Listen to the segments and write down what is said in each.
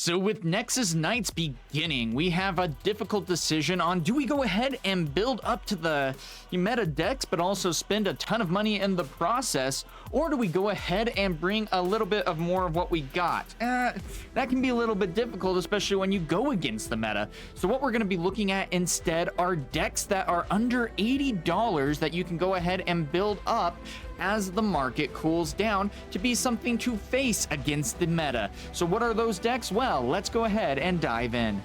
So with Nexus Nights beginning, we have a difficult decision on, do we go ahead and build up to the meta decks but also spend a ton of money in the process, or do we go ahead and bring a little bit of more of what we got? That can be a little bit difficult, especially when you go against the meta. So what we're going to be looking at instead are decks that are under $80 that you can go ahead and build up as the market cools down to be something to face against the meta. So what are those decks? Well, let's go ahead and dive in.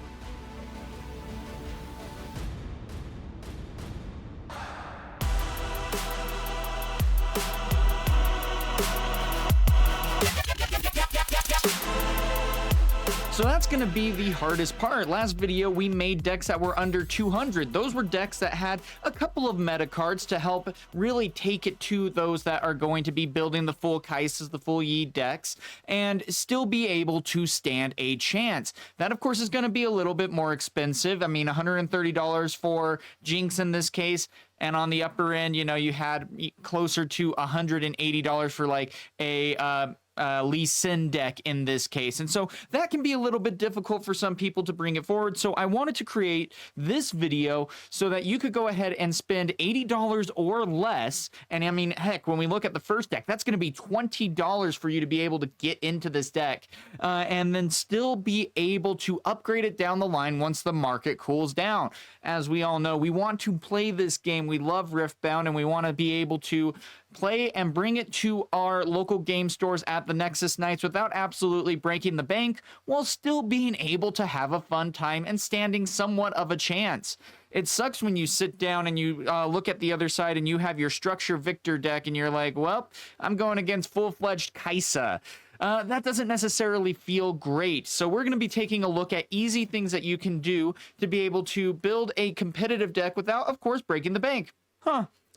So that's going to be the hardest part. Last video, we made decks that were under 200. Those were decks that had a couple of meta cards to help really take it to those that are going to be building the full Kaisas, the full Yi decks, and still be able to stand a chance. That, of course, is going to be a little bit more expensive. I mean, $130 for Jinx in this case. And on the upper end, you know, you had closer to $180 for like a Lee Sin deck in this case. And so that can be a little bit difficult for some people to bring it forward. So I wanted to create this video so that you could go ahead and spend $80 or less. And I mean, heck, when we look at the first deck, that's going to be $20 for you to be able to get into this deck and then still be able to upgrade it down the line once the market cools down. As we all know, we want to play this game. We love Riftbound, and we want to be able to play and bring it to our local game stores at the Nexus Nights without absolutely breaking the bank, while still being able to have a fun time and standing somewhat of a chance. It sucks when you sit down and you look at the other side and you have your structure Viktor deck and you're like, well, I'm going against full-fledged Kaisa. That doesn't necessarily feel great. So we're going to be taking a look at easy things that you can do to be able to build a competitive deck without, of course, breaking the bank.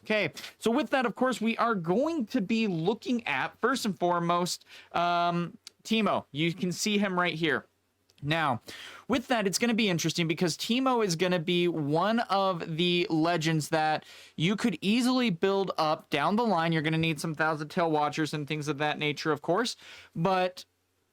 Okay, so with that, of course, we are going to be looking at, first and foremost, Teemo. You can see him right here. Now, with that, it's going to be interesting because Teemo is going to be one of the legends that you could easily build up down the line. You're going to need some Thousand Tail Watchers and things of that nature, of course, but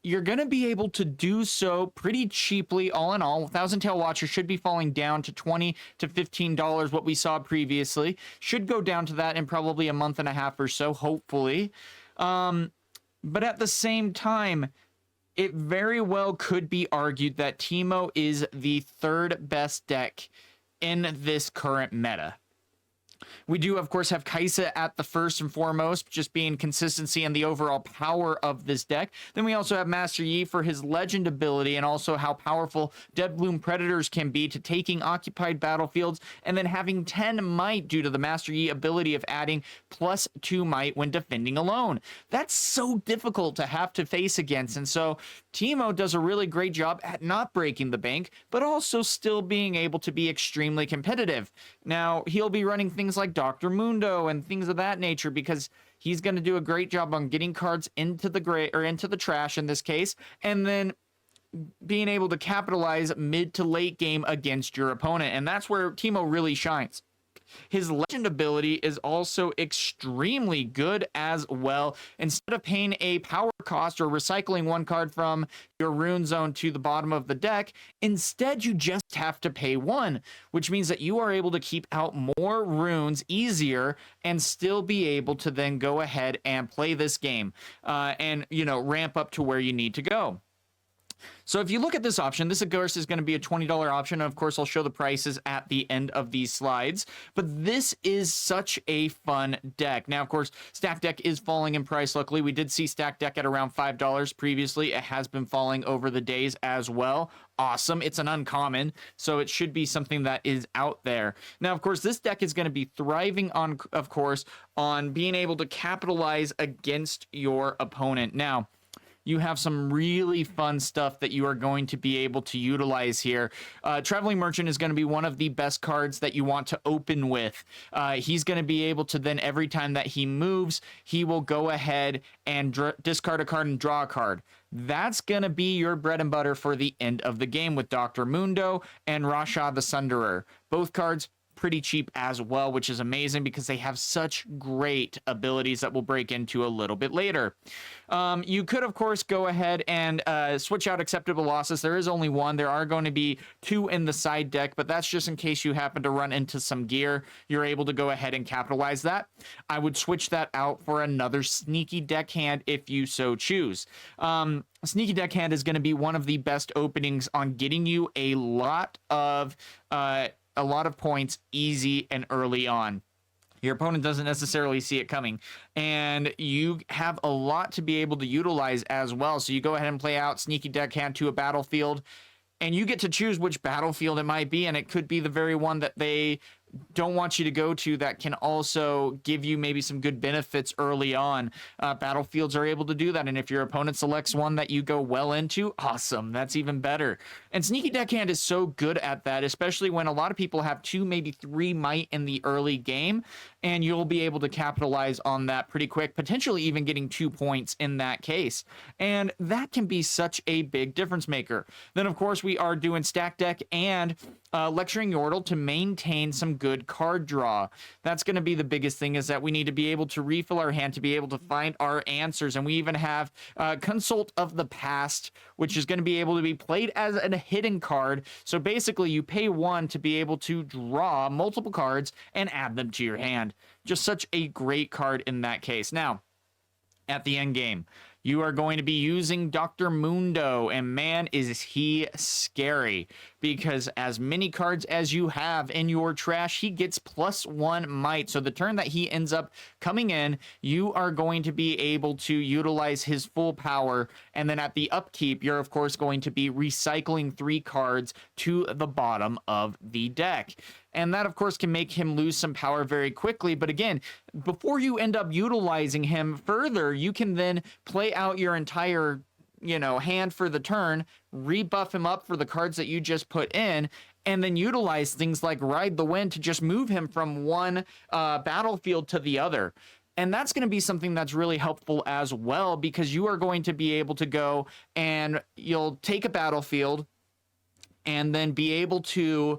you're going to be able to do so pretty cheaply. All in all, Thousand Tail Watcher should be falling down to $20 to $15, what we saw previously. Should go down to that in probably a month and a half or so, hopefully. But at the same time, it very well could be argued that Teemo is the third best deck in this current meta. We do, of course, have Kaisa at the first and foremost, just being consistency and the overall power of this deck. Then we also have Master Yi for his legend ability and also how powerful Deadbloom Predators can be to taking occupied battlefields, and then having 10 might due to the Master Yi ability of adding +2 might when defending alone. That's so difficult to have to face against, and so Teemo does a really great job at not breaking the bank, but also still being able to be extremely competitive. Now, he'll be running things like Dr. Mundo and things of that nature because he's going to do a great job on getting cards into the gray or into the trash in this case, and then being able to capitalize mid to late game against your opponent. And that's where Teemo really shines. His legend ability is also extremely good as well. Instead of paying a power cost or recycling one card from your rune zone to the bottom of the deck, instead you just have to pay one, which means that you are able to keep out more runes easier and still be able to then go ahead and play this game and, you know, ramp up to where you need to go. So if you look at this option, this of course is going to be a $20 option. And of course, I'll show the prices at the end of these slides. But this is such a fun deck. Now, of course, Stack Deck is falling in price. Luckily, we did see Stack Deck at around $5 previously. It has been falling over the days as well. Awesome. It's an uncommon, so it should be something that is out there. Now, of course, this deck is going to be thriving on, of course, on being able to capitalize against your opponent. Now, you have some really fun stuff that you are going to be able to utilize here. Traveling Merchant is going to be one of the best cards that you want to open with. He's going to be able to then, every time that he moves, he will go ahead and discard a card and draw a card. That's going to be your bread and butter for the end of the game with Dr. Mundo and Rasha the Sunderer. Both cards pretty cheap as well, which is amazing because they have such great abilities that we'll break into a little bit later. You could, of course, go ahead and switch out acceptable losses. There is only one. There are going to be two in the side deck, but that's just in case you happen to run into some gear. You're able to go ahead and capitalize that. I would switch that out for another sneaky deckhand if you so choose. Sneaky deckhand is going to be one of the best openings on getting you a lot of points easy and early on. Your opponent doesn't necessarily see it coming, and you have a lot to be able to utilize as well. So you go ahead and play out sneaky deckhand to a battlefield, and you get to choose which battlefield it might be, and it could be the very one that they don't want you to go to that can also give you maybe some good benefits early on. Battlefields are able to do that, and if your opponent selects one that you go well into, awesome, that's even better. And sneaky deckhand is so good at that, especially when a lot of people have 2, maybe 3 might in the early game, and you'll be able to capitalize on that pretty quick, potentially even getting 2 points in that case. And that can be such a big difference maker. Then, of course, we are doing stack deck and lecturing Yordle to maintain some good card draw. That's going to be the biggest thing, is that we need to be able to refill our hand to be able to find our answers. And we even have Consult of the Past, which is going to be able to be played as a hidden card. So basically you pay 1 to be able to draw multiple cards and add them to your hand. Just such a great card in that case. Now, at the end game, you are going to be using Dr. Mundo, and man, is he scary, because as many cards as you have in your trash, he gets +1 might. So the turn that he ends up coming in, you are going to be able to utilize his full power, and then at the upkeep, you're of course going to be recycling 3 cards to the bottom of the deck. And that, of course, can make him lose some power very quickly. But again, before you end up utilizing him further, you can then play out your entire, hand for the turn, rebuff him up for the cards that you just put in, and then utilize things like Ride the Wind to just move him from one battlefield to the other. And that's going to be something that's really helpful as well, because you are going to be able to go and you'll take a battlefield and then be able to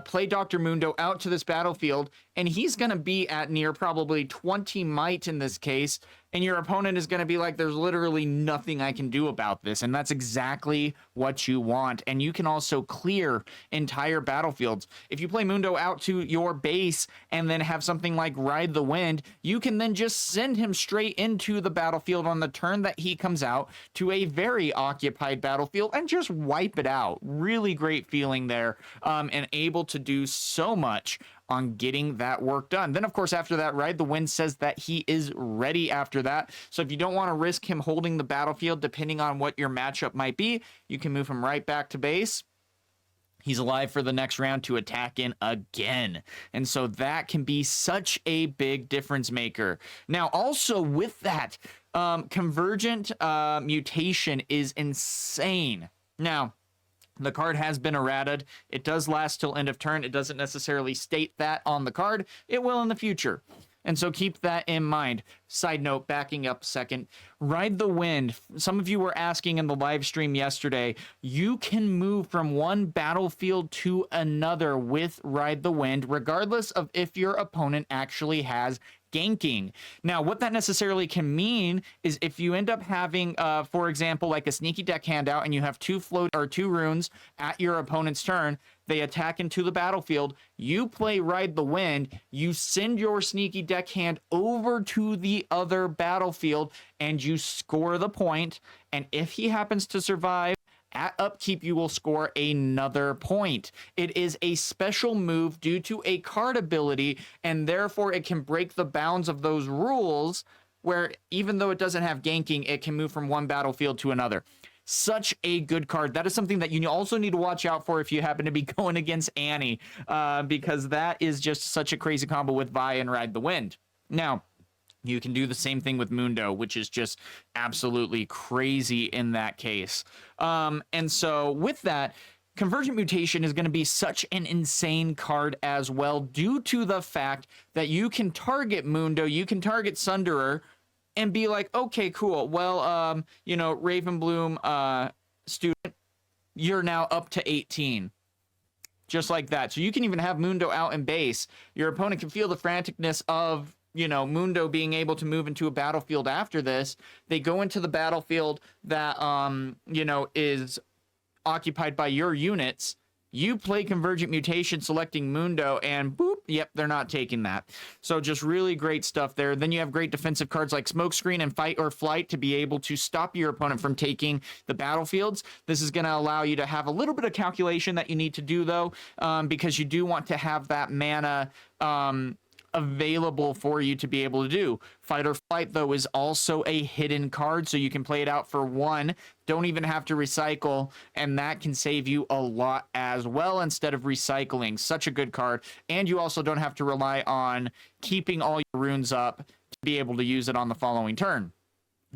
play Dr. Mundo out to this battlefield, and he's going to be at near probably 20 might in this case, and your opponent is going to be like, there's literally nothing I can do about this, and that's exactly what you want. And you can also clear entire battlefields. If you play Mundo out to your base and then have something like Ride the Wind, you can then just send him straight into the battlefield on the turn that he comes out to a very occupied battlefield and just wipe it out. Really great feeling there, and able to do so much on getting that work done. Then, of course, after that, Ride the Wind says that he is ready after that. So if you don't want to risk him holding the battlefield, depending on what your matchup might be, you can move him right back to base. He's alive for the next round to attack in again. And so that can be such a big difference maker. Now, also with that, Convergent Mutation is insane. Now, the card has been errated. It does last till end of turn. It doesn't necessarily state that on the card. It will in the future. And so keep that in mind. Side note, backing up a second, Ride the Wind. Some of you were asking in the live stream yesterday, you can move from one battlefield to another with Ride the Wind, regardless of if your opponent actually has ganking. Now, what that necessarily can mean is if you end up having, for example, like a sneaky deck handout, and you have 2 runes at your opponent's turn, they attack into the battlefield, you play Ride the Wind, you send your sneaky deck hand over to the other battlefield, and you score the point, and if he happens to survive, at upkeep, you will score another point. It is a special move due to a card ability, and therefore it can break the bounds of those rules, where even though it doesn't have ganking, it can move from one battlefield to another. Such a good card. That is something that you also need to watch out for if you happen to be going against Annie, because that is just such a crazy combo with Vi and Ride the Wind. Now, you can do the same thing with Mundo, which is just absolutely crazy in that case. And so with that, Convergent Mutation is going to be such an insane card as well, due to the fact that you can target Mundo, you can target Sunderer, and be like, okay, cool. Well, Ravenbloom student, you're now up to 18. just like that. So you can even have Mundo out in base. Your opponent can feel the franticness of, you know, Mundo being able to move into a battlefield after this. They go into the battlefield that, you know, is occupied by your units. You play Convergent Mutation selecting Mundo, and boop, yep, they're not taking that. So just really great stuff there. Then you have great defensive cards like Smokescreen and Fight or Flight to be able to stop your opponent from taking the battlefields. This is going to allow you to have a little bit of calculation that you need to do, though, because you do want to have that mana available for you to be able to do. Fight or Flight, though, is also a hidden card, so you can play it out for one, don't even have to recycle, and that can save you a lot as well instead of recycling. Such a good card, and you also don't have to rely on keeping all your runes up to be able to use it on the following turn.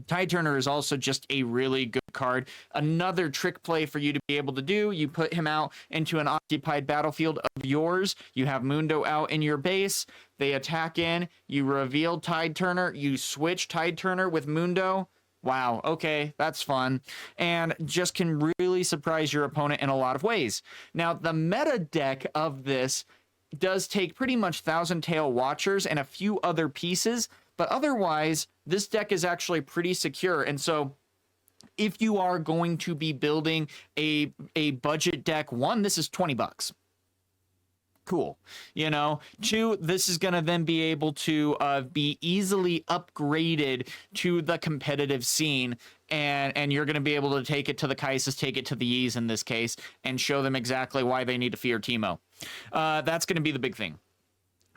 Tide Turner is also just a really good card. Another trick play for you to be able to do. You put him out into an occupied battlefield of yours. You have Mundo out in your base. They attack in. You reveal Tide Turner. You switch Tide Turner with Mundo. Wow, okay, that's fun. And just can really surprise your opponent in a lot of ways. Now, the meta deck of this does take pretty much Thousand Tail Watchers and a few other pieces, but otherwise, this deck is actually pretty secure. And so if you are going to be building a budget deck, one, this is $20. Cool. You know, two, this is going to then be able to be easily upgraded to the competitive scene. And you're going to be able to take it to the Kai'Sas, take it to the Yis in this case, and show them exactly why they need to fear Teemo. That's going to be the big thing.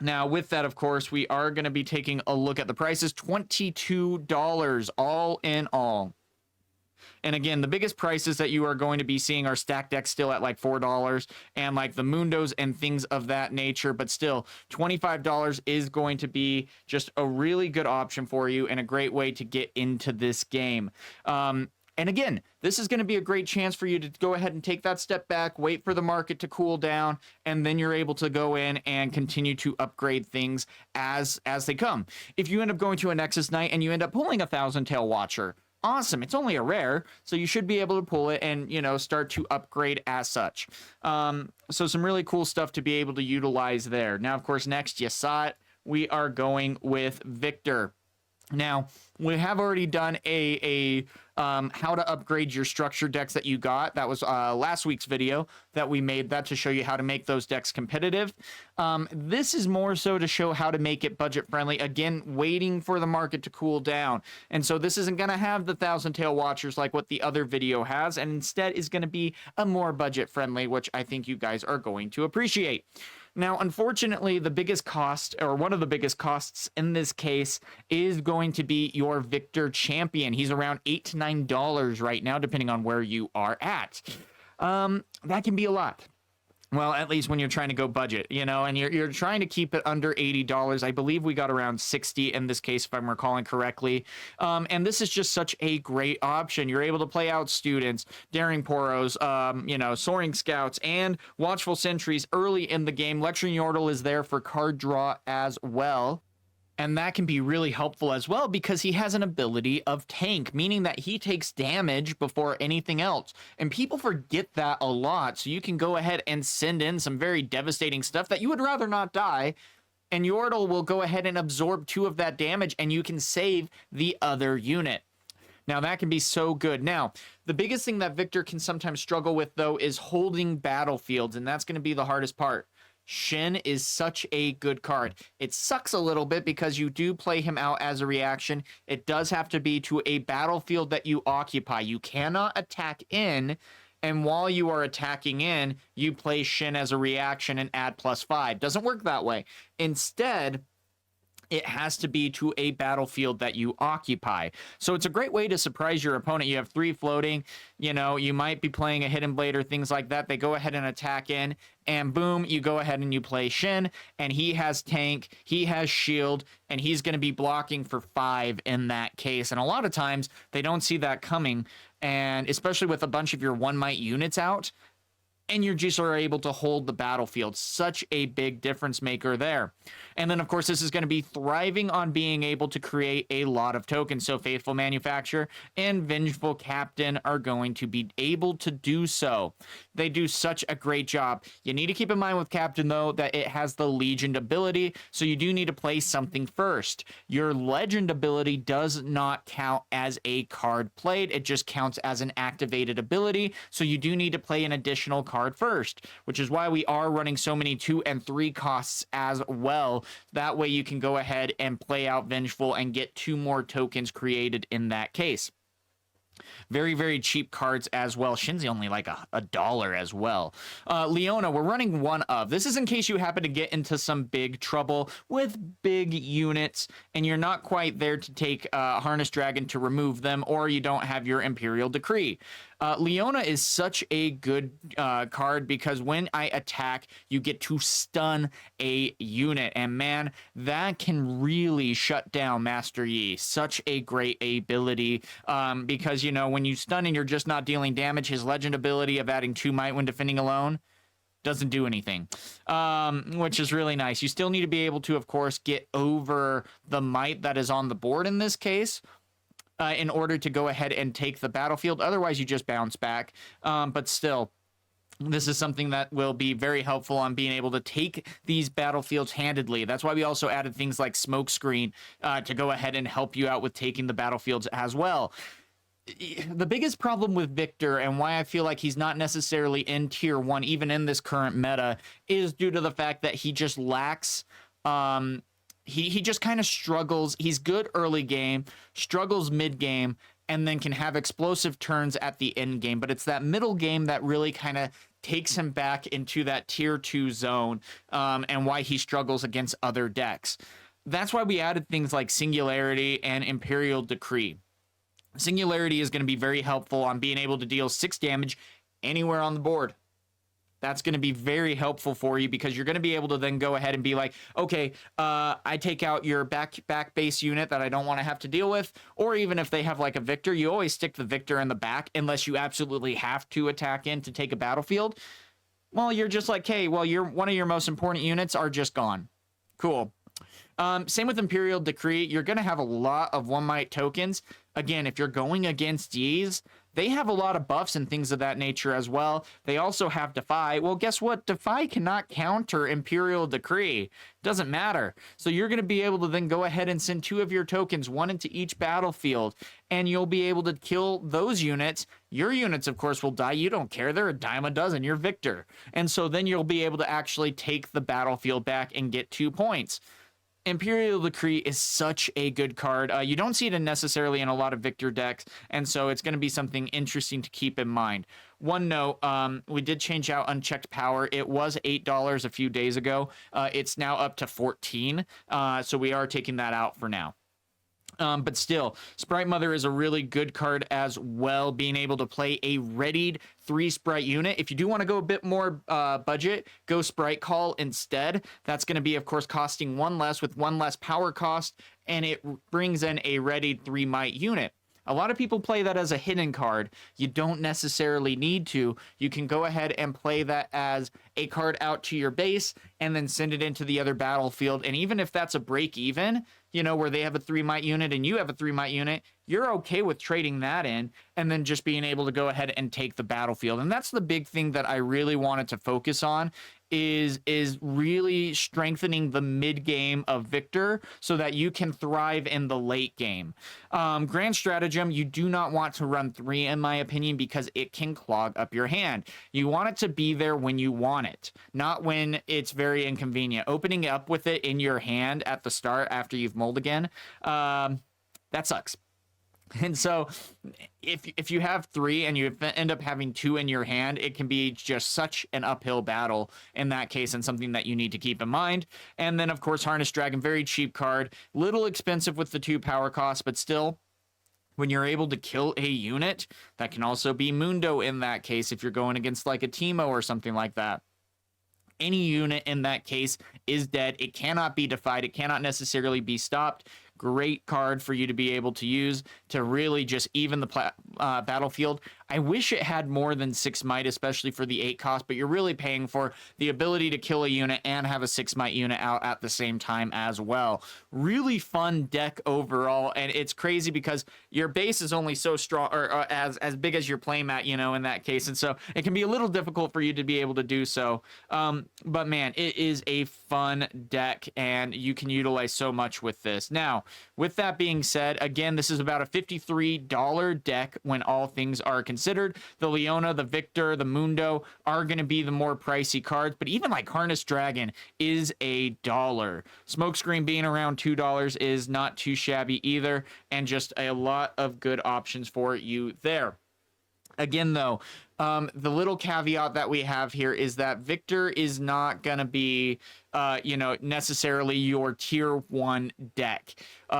Now, with that, of course, we are going to be taking a look at the prices. $22 all in all. And again, the biggest prices that you are going to be seeing are stacked decks still at like $4 and like the Mundos and things of that nature. But still, $25 is going to be just a really good option for you and a great way to get into this game. And again, this is going to be a great chance for you to go ahead and take that step back, wait for the market to cool down, and then you're able to go in and continue to upgrade things as they come. If you end up going to a Nexus Night and you end up pulling a Thousand Tail Watcher, awesome. It's only a rare, so you should be able to pull it and, you know, start to upgrade as such. So some really cool stuff to be able to utilize there. Now, of course, next, you saw it, we are going with Viktor. Now, we have already done a how to upgrade your structure decks that you got. That was last week's video that we made that to show you how to make those decks competitive. This is more so to show how to make it budget friendly. Again, waiting for the market to cool down. And so this isn't going to have the Thousand Tail Watchers like what the other video has, and instead is going to be a more budget friendly, which I think you guys are going to appreciate. Now, unfortunately, the biggest cost, or one of the biggest costs in this case, is going to be your Viktor champion. He's around $8 to $9 right now, depending on where you are at. That can be a lot. Well, at least when you're trying to go budget, you know, and you're trying to keep it under $80. I believe we got around 60 in this case, if I'm recalling correctly. And this is just such a great option. You're able to play out Students, Daring Poros, you know, Soaring Scouts, and Watchful Sentries early in the game. Lecturing Yordle is there for card draw as well. And that can be really helpful as well because he has an ability of tank, meaning that he takes damage before anything else. And people forget that a lot. So you can go ahead and send in some very devastating stuff that you would rather not die. And Yordle will go ahead and absorb 2 of that damage and you can save the other unit. Now, that can be so good. Now, the biggest thing that Viktor can sometimes struggle with, though, is holding battlefields. And that's going to be the hardest part. Shin is such a good card. It sucks a little bit because you do play him out as a reaction. It does have to be to a battlefield that you occupy. You cannot attack in, and while you are attacking in, you play Shin as a reaction and add +5. Doesn't work that way. Instead, it has to be to a battlefield that you occupy. So it's a great way to surprise your opponent. You have 3 floating, you know, you might be playing a Hidden Blade or things like that. They go ahead and attack in, and boom, you go ahead and you play Shin, and he has tank, he has shield, and he's going to be blocking for 5 in that case. And a lot of times, they don't see that coming, and especially with a bunch of your 1 might units out, and you just are able to hold the battlefield. Such a big difference maker there. And then, of course, this is going to be thriving on being able to create a lot of tokens. So Faithful Manufacturer and Vengeful Captain are going to be able to do so. They do such a great job. You need to keep in mind with Captain, though, that it has the Legend ability, so you do need to play something first. Your Legend ability does not count as a card played. It just counts as an activated ability, so you do need to play an additional card first, which is why we are running so many 2 and 3 costs as well. That way you can go ahead and play out Vengeful and get 2 more tokens created in that case. Very, very cheap cards as well. Shinzi only like a dollar as well. Leona, we're running 1 of. This is in case you happen to get into some big trouble with big units and you're not quite there to take Harness Dragon to remove them, or you don't have your Imperial Decree. Leona is such a good card because when I attack, you get to stun a unit. And man, that can really shut down Master Yi. Such a great ability because, you know, when you stun and you're just not dealing damage, his legend ability of adding 2 might when defending alone doesn't do anything, which is really nice. You still need to be able to, of course, get over the might that is on the board in this case, in order to go ahead and take the battlefield. Otherwise, you just bounce back. But still, this is something that will be very helpful on being able to take these battlefields handedly. That's why we also added things like Smokescreen to go ahead and help you out with taking the battlefields as well. The biggest problem with Viktor, and why I feel like he's not necessarily in tier 1, even in this current meta, is due to the fact that he just lacks... He just kind of struggles. He's good early game, struggles mid game, and then can have explosive turns at the end game. But it's that middle game that really kind of takes him back into that tier 2 zone, and why he struggles against other decks. That's why we added things like Singularity and Imperial Decree. Singularity is going to be very helpful on being able to deal 6 damage anywhere on the board. That's going to be very helpful for you because you're going to be able to then go ahead and be like, okay, I take out your back base unit that I don't want to have to deal with. Or even if they have like a Viktor, you always stick the Viktor in the back unless you absolutely have to attack in to take a battlefield. Well, you're just like, hey, well, one of your most important units are just gone. Cool. Same with Imperial Decree. You're going to have a lot of 1 might tokens. Again, if you're going against Ys, they have a lot of buffs and things of that nature as well. They also have Defy. Well, guess what? Defy cannot counter Imperial Decree. Doesn't matter. So you're going to be able to then go ahead and send 2 of your tokens, 1 into each battlefield, and you'll be able to kill those units. Your units, of course, will die. You don't care. They're a dime a dozen. You're Viktor. And so then you'll be able to actually take the battlefield back and get 2 points. Imperial Decree is such a good card. You don't see it necessarily in a lot of Viktor decks, and so it's going to be something interesting to keep in mind. One note, we did change out Unchecked Power. It was $8 a few days ago. It's now up to $14, so we are taking that out for now. But still, Sprite Mother is a really good card as well, being able to play a readied 3 Sprite unit. If you do want to go a bit more budget, go Sprite Call instead. That's going to be, of course, costing 1 less with 1 less power cost, and it brings in a readied 3 might unit. A lot of people play that as a hidden card. You don't necessarily need to. You can go ahead and play that as a card out to your base and then send it into the other battlefield. And even if that's a break even, you know, where they have a 3 might unit and you have a 3 might unit, you're okay with trading that in and then just being able to go ahead and take the battlefield. And that's the big thing that I really wanted to focus on, is really strengthening the mid game of Viktor so that you can thrive in the late game. Grand Stratagem, you do not want to run 3 in my opinion, because it can clog up your hand. You want it to be there when you want it, not when it's very inconvenient. Opening up with it in your hand at the start after you've mulled again, that sucks. And so if you have 3 and you end up having 2 in your hand, it can be just such an uphill battle in that case, and something that you need to keep in mind. And then, of course, Harness Dragon, very cheap card, little expensive with the 2 power costs, but still, when you're able to kill a unit, that can also be Mundo in that case if you're going against like a Teemo or something like that. Any unit in that case is dead. It cannot be defied. It cannot necessarily be stopped. great card for you to be able to use to really just even the battlefield. I wish it had more than 6 might, especially for the 8 cost, but you're really paying for the ability to kill a unit and have a 6 might unit out at the same time as well. Really fun deck overall, and it's crazy because your base is only so strong, or as big as your playmat, you know, in that case, and so it can be a little difficult for you to be able to do so. But man, it is a fun deck, and you can utilize so much with this. Now, with that being said, again, this is about a $53 deck when all things are considered. The Leona, the Viktor, the Mundo are going to be the more pricey cards, but even like Harness Dragon is $1. Smokescreen being around $2 is not too shabby either, and just a lot of good options for you there. Again, though, the little caveat that we have here is that Viktor is not going to be, necessarily your tier 1 deck.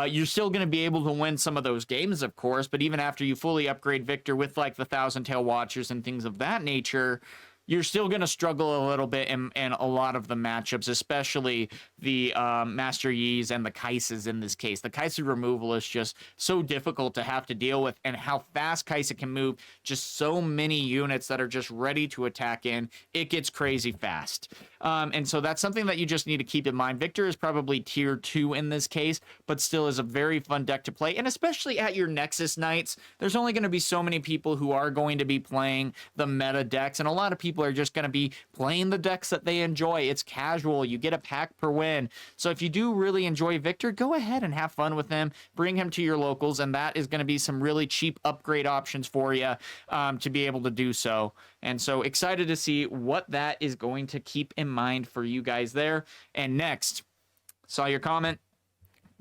You're still going to be able to win some of those games, of course, but even after you fully upgrade Viktor with like the Thousand Tail Watchers and things of that nature, you're still going to struggle a little bit in a lot of the matchups, especially the Master Yis and the Kai'Sas in this case. The Kai'Sa removal is just so difficult to have to deal with, and how fast Kai'Sa can move just so many units that are just ready to attack in. It gets crazy fast. And so that's something that you just need to keep in mind. Viktor is probably tier 2 in this case, but still is a very fun deck to play. And especially at your Nexus Nights, there's only going to be so many people who are going to be playing the meta decks, and a lot of people are just going to be playing the decks that they enjoy. It's casual. You get a pack per win. So if you do really enjoy Viktor, go ahead and have fun with him. Bring him to your locals, and that is going to be some really cheap upgrade options for you to be able to do so. And so excited to see what that is going to keep in mind for you guys there. And next, saw your comment.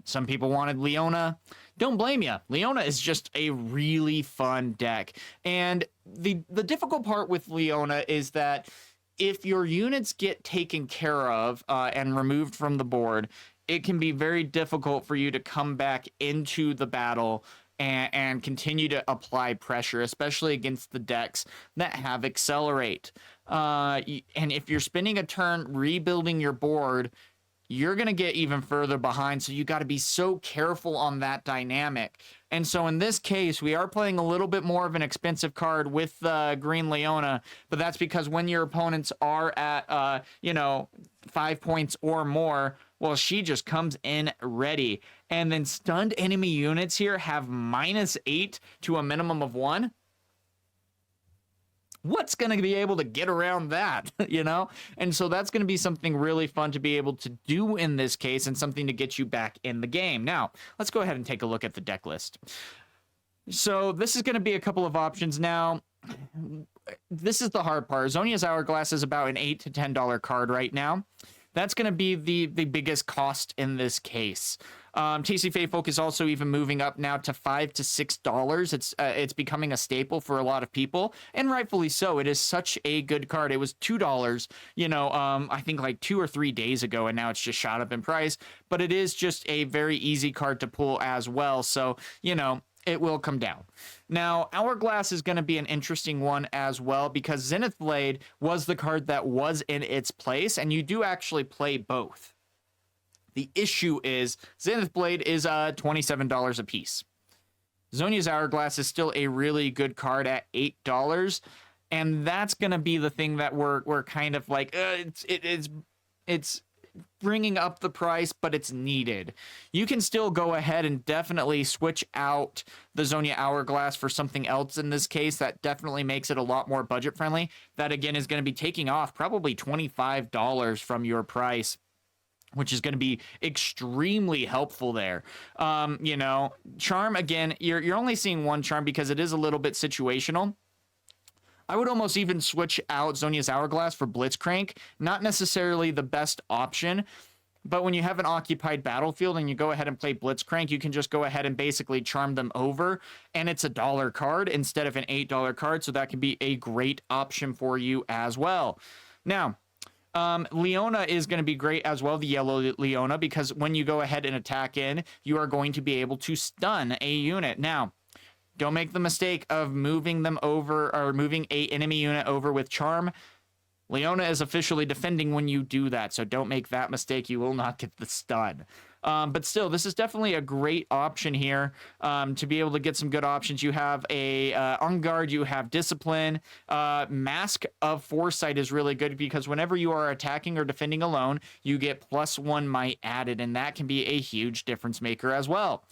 Some people wanted Leona. Don't blame you. Leona is just a really fun deck. And the difficult part with Leona is that if your units get taken care of and removed from the board, it can be very difficult for you to come back into the battle and continue to apply pressure, especially against the decks that have Accelerate. And if you're spending a turn rebuilding your board, you're going to get even further behind, so you got to be so careful on that dynamic. And so in this case, we are playing a little bit more of an expensive card with Green Leona, but that's because when your opponents are at, 5 points or more, well, she just comes in ready. And then stunned enemy units here have -8 to a minimum of 1. What's going to be able to get around that, And so that's going to be something really fun to be able to do in this case, and something to get you back in the game. Now, let's go ahead and take a look at the deck list. So this is going to be a couple of options now. This is the hard part. Zhonya's Hourglass is about an $8 to $10 card right now. That's going to be the biggest cost in this case. Tasty Fae Folk is also even moving up now to $5 to $6. It's becoming a staple for a lot of people, and rightfully so. It is such a good card. It was $2, I think like 2 or 3 days ago, and now it's just shot up in price. But it is just a very easy card to pull as well. So, it will come down. Now, Hourglass is going to be an interesting one as well, because Zenith Blade was the card that was in its place, and you do actually play both. The issue is Zenith Blade is $27 a piece. Zhonya's Hourglass is still a really good card at $8, and that's going to be the thing that we're kind of like, it's bringing up the price, but it's needed. You can still go ahead and definitely switch out the Zhonya Hourglass for something else in this case that definitely makes it a lot more budget friendly. That again is going to be taking off probably $25 from your price, which is going to be extremely helpful there. Charm, again, you're only seeing one charm because it is a little bit situational. I would almost even switch out Zhonya's Hourglass for Blitzcrank. Not necessarily the best option, but when you have an occupied battlefield and you go ahead and play Blitzcrank, you can just go ahead and basically charm them over, and it's a $1 card instead of an $8 card, so that can be a great option for you as well. Now, Leona is going to be great as well, the yellow Leona, because when you go ahead and attack in, you are going to be able to stun a unit. Now, don't make the mistake of moving them over, or moving a enemy unit over with charm. Leona is officially defending when you do that, so don't make that mistake. You will not get the stun. But still, this is definitely a great option here to be able to get some good options. You have a on guard, you have discipline. Mask of Foresight is really good because whenever you are attacking or defending alone, you get +1 might added, and that can be a huge difference maker as well.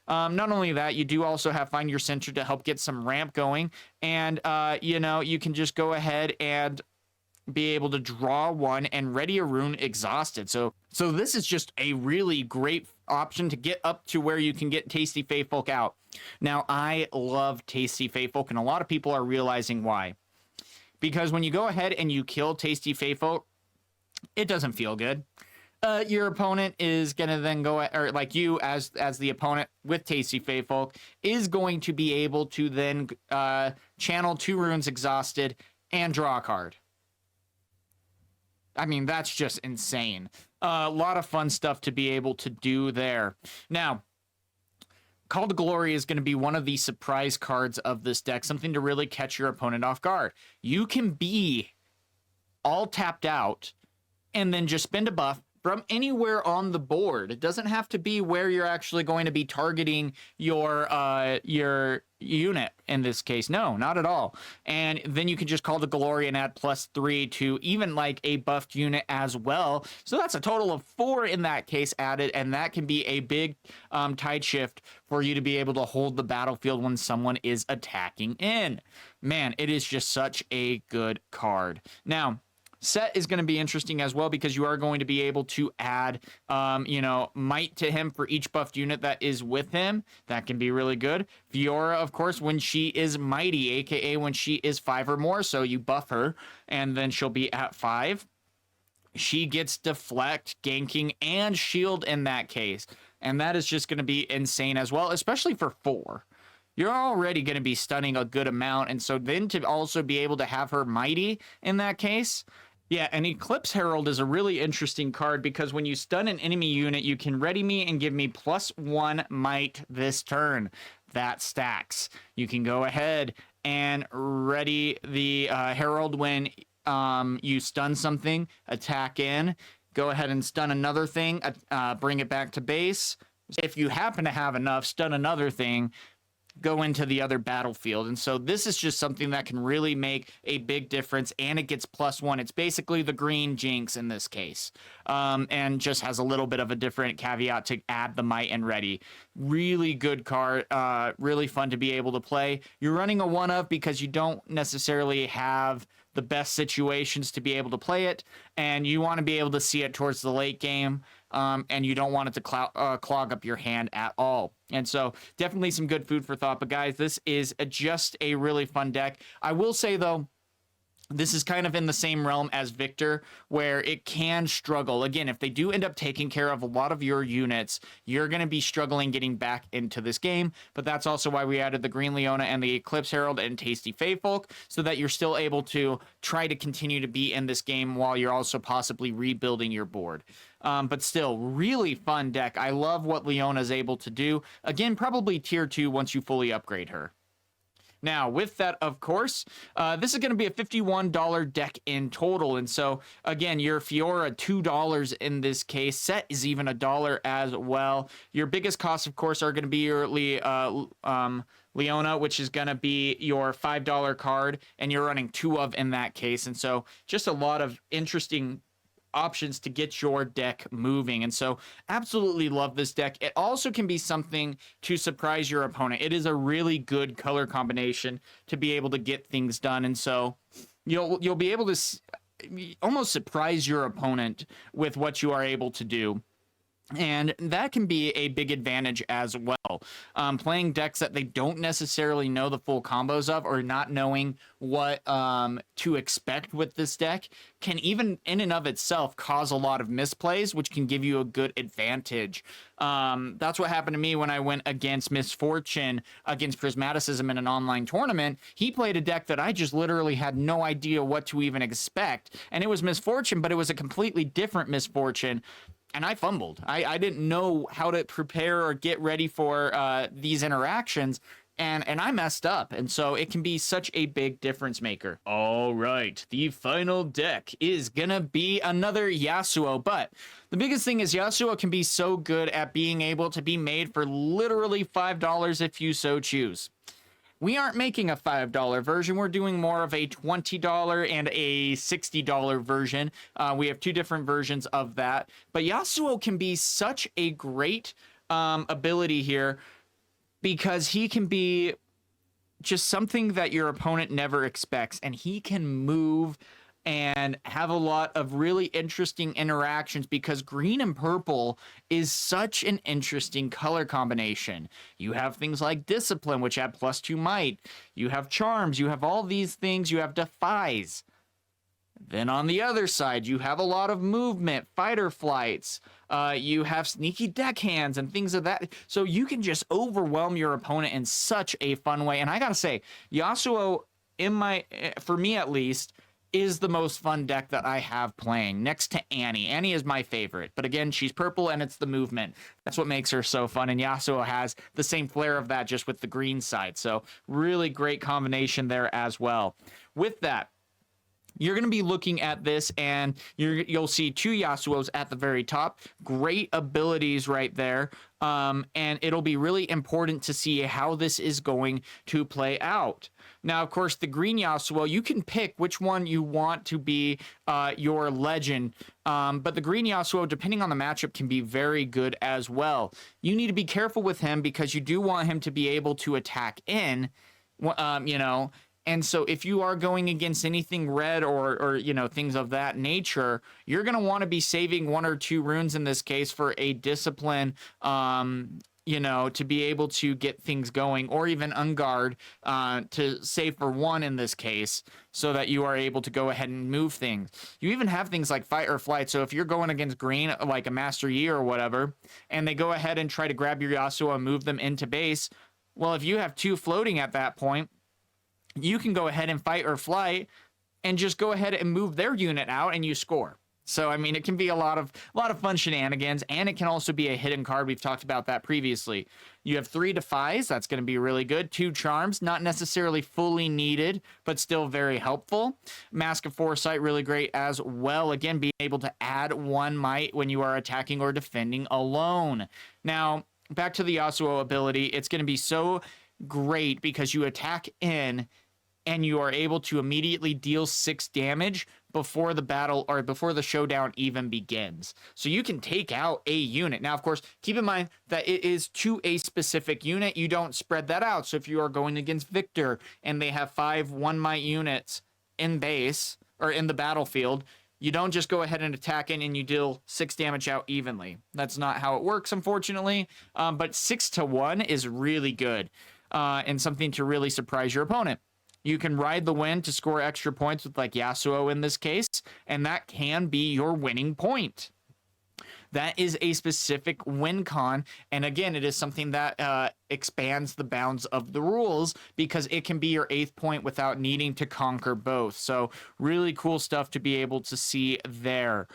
Not only that, you do also have Find Your Center to help get some ramp going, and you know, you can just go ahead and be able to draw one and ready a rune exhausted. So this is just a really great option to get up to where you can get Tasty Faithfolk out. Now, I love Tasty Faithfolk, and a lot of people are realizing why. Because when you go ahead and you kill Tasty Faithfolk, it doesn't feel good. Your opponent is gonna then go, or like you as the opponent with Tasty Faithfolk is going to be able to then channel 2 runes exhausted and draw a card. I mean, that's just insane. A lot of fun stuff to be able to do there. Now, Call to Glory is going to be one of the surprise cards of this deck, something to really catch your opponent off guard. You can be all tapped out and then just spend a buff from anywhere on the board. It doesn't have to be where you're actually going to be targeting your unit in this case. No, not at all. And then you can just Call to Glory and add +3 to even like a buffed unit as well. So that's a total of 4 in that case added, and that can be a big tide shift for you to be able to hold the battlefield when someone is attacking in. Man, it is just such a good card. Now, Set is going to be interesting as well because you are going to be able to add, you know, might to him for each buffed unit that is with him. That can be really good. Fiora, of course, when she is mighty, aka when she is 5 or more, so you buff her, and then she'll be at 5. She gets deflect, ganking, and shield in that case, and that is just going to be insane as well, especially for 4. You're already going to be stunning a good amount, and so then to also be able to have her mighty in that case. Yeah, and Eclipse Herald is a really interesting card because when you stun an enemy unit, you can ready me and give me +1 might this turn. That stacks. You can go ahead and ready the Herald when you stun something, attack in, go ahead and stun another thing, bring it back to base. If you happen to have enough, stun another thing, go into the other battlefield. And so this is just something that can really make a big difference, and it gets +1. It's basically the green Jinx in this case, and just has a little bit of a different caveat to add the might and ready. Really good card, really fun to be able to play. You're running a 1-of because you don't necessarily have the best situations to be able to play it, and you want to be able to see it towards the late game, and you don't want it to clog up your hand at all. And so definitely some good food for thought. But guys, this is just a really fun deck. I will say, though, this is kind of in the same realm as Viktor, where it can struggle. Again, if they do end up taking care of a lot of your units, you're going to be struggling getting back into this game. But that's also why we added the Green Leona and the Eclipse Herald and Tasty Faithfolk, so that you're still able to try to continue to be in this game while you're also possibly rebuilding your board. But still, really fun deck. I love what Leona is able to do. Again, probably tier 2 once you fully upgrade her. Now, with that, of course, this is going to be a $51 deck in total. And so, again, your Fiora, $2 in this case. Set is even $1 as well. Your biggest costs, of course, are going to be your Leona, which is going to be your $5 card, and you're running 2 of in that case. And so, just a lot of interesting options to get your deck moving. And so absolutely love this deck. It also can be something to surprise your opponent. It is a really good color combination to be able to get things done. And so you'll be able to almost surprise your opponent with what you are able to do. And that can be a big advantage as well. Playing decks that they don't necessarily know the full combos of, or not knowing what to expect with this deck, can even in and of itself cause a lot of misplays, which can give you a good advantage. That's what happened to me when I went against Misfortune against Prismaticism in an online tournament. He played a deck that I just literally had no idea what to even expect. And it was Misfortune, but it was a completely different Misfortune. And I fumbled. I didn't know how to prepare or get ready for these interactions. and I messed up, and so it can be such a big difference maker. All right, the final deck is gonna be another Yasuo, but the biggest thing is Yasuo can be so good at being able to be made for literally $5 if you so choose. We aren't making a $5 version. We're doing more of a $20 and a $60 version. We have two different versions of that. But Yasuo can be such a great ability here because he can be just something that your opponent never expects, and he can move and have a lot of really interesting interactions because green and purple is such an interesting color combination. You have things like Discipline, which add +2 might. You have Charms. You have all these things. You have Defies. Then on the other side, you have a lot of movement, fighter flights. You have sneaky deckhands and things of that. So you can just overwhelm your opponent in such a fun way. And I gotta say, Yasuo, for me at least, is the most fun deck that I have playing, next to Annie. Annie is my favorite, but again, she's purple and it's the movement. That's what makes her so fun, and Yasuo has the same flair of that, just with the green side. So really great combination there as well. With that, you're going to be looking at this, and you'll see two Yasuos at the very top. Great abilities right there. And it'll be really important to see how this is going to play out. Now, of course, the green Yasuo, you can pick which one you want to be your legend. But the green Yasuo, depending on the matchup, can be very good as well. You need to be careful with him because you do want him to be able to attack in, And so if you are going against anything red or things of that nature, you're going to want to be saving 1 or 2 runes in this case for a discipline, to be able to get things going, or even unguard to save for 1 in this case, so that you are able to go ahead and move things. You even have things like fight or flight. So if you're going against green, like a Master Yi or whatever, and they go ahead and try to grab your Yasuo and move them into base, well, if you have 2 floating at that point, you can go ahead and fight or flight and just go ahead and move their unit out and you score. So, I mean, it can be a lot of fun shenanigans, and it can also be a hidden card. We've talked about that previously. You have 3 Defies. That's going to be really good. 2 Charms, not necessarily fully needed, but still very helpful. Mask of Foresight, really great as well. Again, being able to add 1 might when you are attacking or defending alone. Now, back to the Yasuo ability. It's going to be so great because you attack in, and you are able to immediately deal 6 damage before the battle or before the showdown even begins. So you can take out a unit. Now, of course, keep in mind that it is to a specific unit. You don't spread that out. So if you are going against Viktor and they have 5 1-might units in base or in the battlefield, you don't just go ahead and attack in and you deal 6 damage out evenly. That's not how it works, unfortunately. But 6 to 1 is really good and something to really surprise your opponent. You can ride the wind to score extra points with like Yasuo in this case, and that can be your winning point. That is a specific win con, and again, it is something that expands the bounds of the rules because it can be your 8th point without needing to conquer both. So really cool stuff to be able to see there.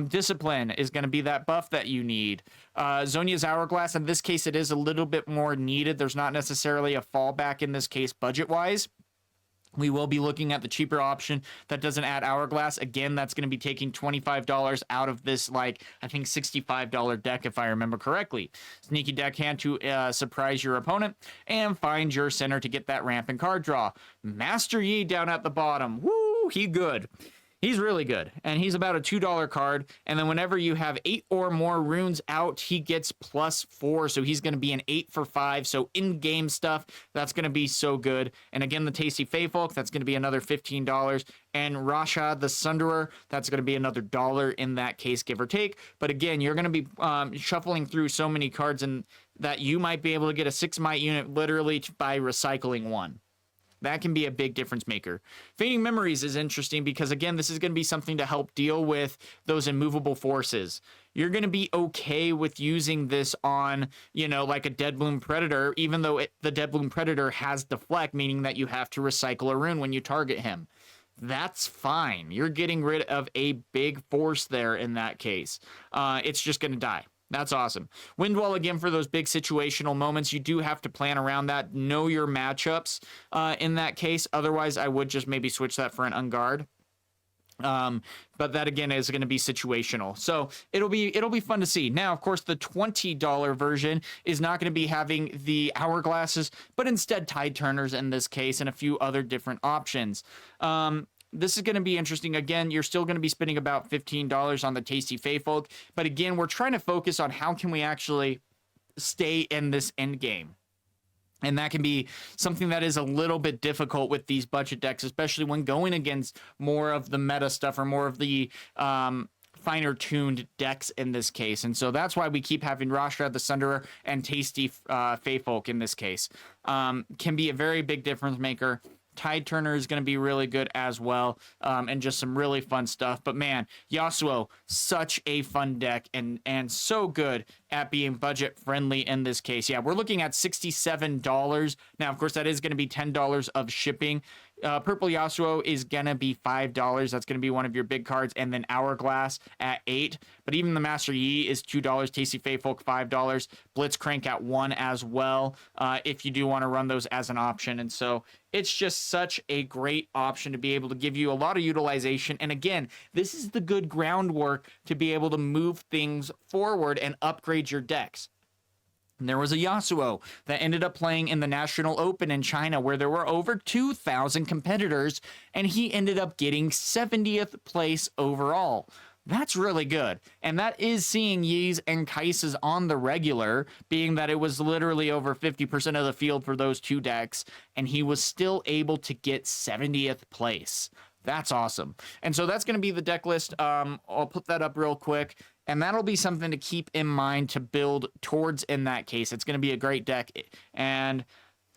Discipline is going to be that buff that you need. Zhonya's Hourglass, in this case, it is a little bit more needed. There's not necessarily a fallback in this case budget-wise. We will be looking at the cheaper option that doesn't add Hourglass. Again, that's going to be taking $25 out of this, I think $65 deck, if I remember correctly. Sneaky Deckhand to surprise your opponent, and find your center to get that rampant card draw. Master Yi down at the bottom. Woo, he good. He's really good, and he's about a $2 card, and then whenever you have 8 or more runes out, he gets +4, so he's going to be an 8 for 5, so in-game stuff, that's going to be so good. And again, the Tasty Feyfolk, that's going to be another $15, and Rasha the Sunderer, that's going to be another $1 in that case, give or take. But again, you're going to be shuffling through so many cards and that you might be able to get a 6-might unit literally by recycling 1. That can be a big difference maker. Fading Memories is interesting because, again, this is going to be something to help deal with those immovable forces. You're going to be okay with using this on, like a Deadbloom Predator, even though the Deadbloom Predator has Deflect, meaning that you have to recycle a rune when you target him. That's fine. You're getting rid of a big force there in that case. It's just going to die. That's awesome. Windwall, again, for those big situational moments, you do have to plan around that. Know your matchups in that case. Otherwise, I would just maybe switch that for an Unguard. But that again is going to be situational, so it'll be fun to see. Now, of course, the $20 version is not going to be having the hourglasses, but instead tide turners in this case, and a few other different options. This is going to be interesting. Again, you're still going to be spending about $15 on the Tasty Feyfolk, but again, we're trying to focus on how can we actually stay in this end game. And that can be something that is a little bit difficult with these budget decks, especially when going against more of the meta stuff or more of the finer tuned decks in this case. And so that's why we keep having Rashtra the Sunderer and Tasty Feyfolk in this case. Can be a very big difference maker. Tide Turner is going to be really good as well, and just some really fun stuff. But man, Yasuo, such a fun deck, and so good at being budget friendly in this case. Yeah, we're looking at $67. Now, of course, that is going to be $10 of shipping. Purple Yasuo is going to be $5. That's going to be one of your big cards. And then Hourglass at $8. But even the Master Yi is $2. Tasty Feyfolk, $5. Blitzcrank at $1 as well, if you do want to run those as an option. And so it's just such a great option to be able to give you a lot of utilization. And again, this is the good groundwork to be able to move things forward and upgrade your decks. And there was a Yasuo that ended up playing in the National Open in China, where there were over 2,000 competitors, and he ended up getting 70th place overall. That's really good. And that is seeing Yi's and Kai'Sa's on the regular, being that it was literally over 50% of the field for those two decks, and he was still able to get 70th place. That's awesome. And so that's going to be the deck list. I'll put that up real quick. And that'll be something to keep in mind to build towards in that case. It's going to be a great deck, and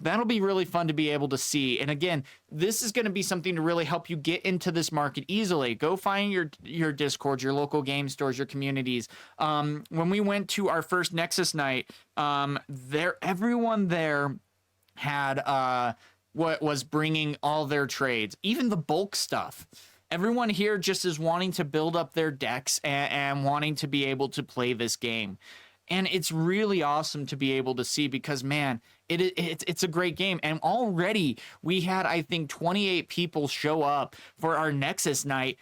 that'll be really fun to be able to see. And again, this is going to be something to really help you get into this market easily. Go find your Discord, your local game stores, your communities. When we went to our first Nexus night, everyone there had what was bringing all their trades, even the bulk stuff. Everyone here just is wanting to build up their decks and wanting to be able to play this game. And it's really awesome to be able to see, because, man, it's a great game. And already we had, I think, 28 people show up for our Nexus night.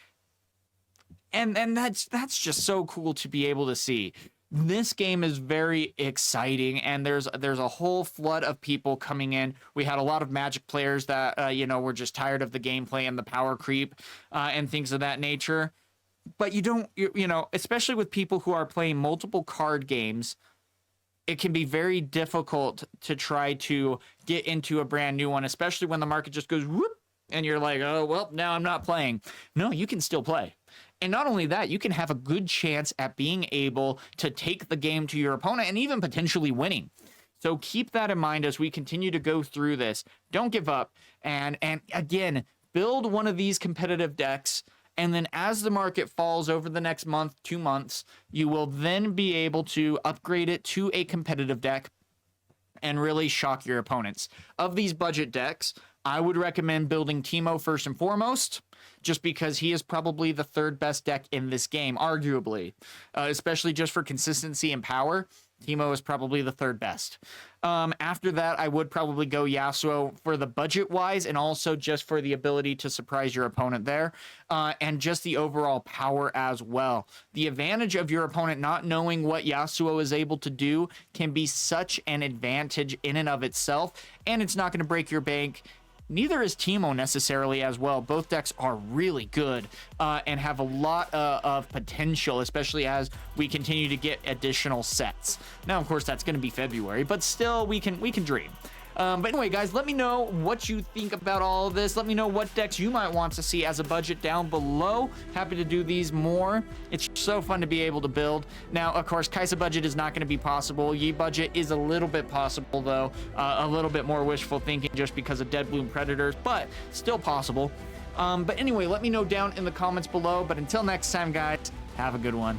And that's just so cool to be able to see. This game is very exciting, and there's a whole flood of people coming in. We had a lot of Magic players that were just tired of the gameplay and the power creep and things of that nature. But especially with people who are playing multiple card games, it can be very difficult to try to get into a brand new one, especially when the market just goes whoop, and you're like, oh, well, now I'm not playing. No, you can still play. And not only that, you can have a good chance at being able to take the game to your opponent and even potentially winning. So keep that in mind as we continue to go through this. Don't give up. And again, build one of these competitive decks. And then as the market falls over the next month, 2 months, you will then be able to upgrade it to a competitive deck and really shock your opponents. Of these budget decks, I would recommend building Teemo first and foremost, just because he is probably the third best deck in this game, arguably, especially just for consistency and power. Teemo is probably the third best. After that, I would probably go Yasuo for the budget-wise, and also just for the ability to surprise your opponent there, and just the overall power as well. The advantage of your opponent not knowing what Yasuo is able to do can be such an advantage in and of itself, and it's not going to break your bank. Neither is Teemo necessarily as well. Both decks are really good and have a lot of potential, especially as we continue to get additional sets. Now, of course, that's going to be February, but still, we can dream. But anyway, guys, let me know what you think about all of this. Let me know what decks you might want to see as a budget down below. Happy to do these more. It's so fun to be able to build. Now, of course, Kai'Sa budget is not going to be possible. Yi budget is a little bit possible, though. A little bit more wishful thinking just because of Dead Bloom Predators, but still possible. But anyway, let me know down in the comments below. But until next time, guys, have a good one.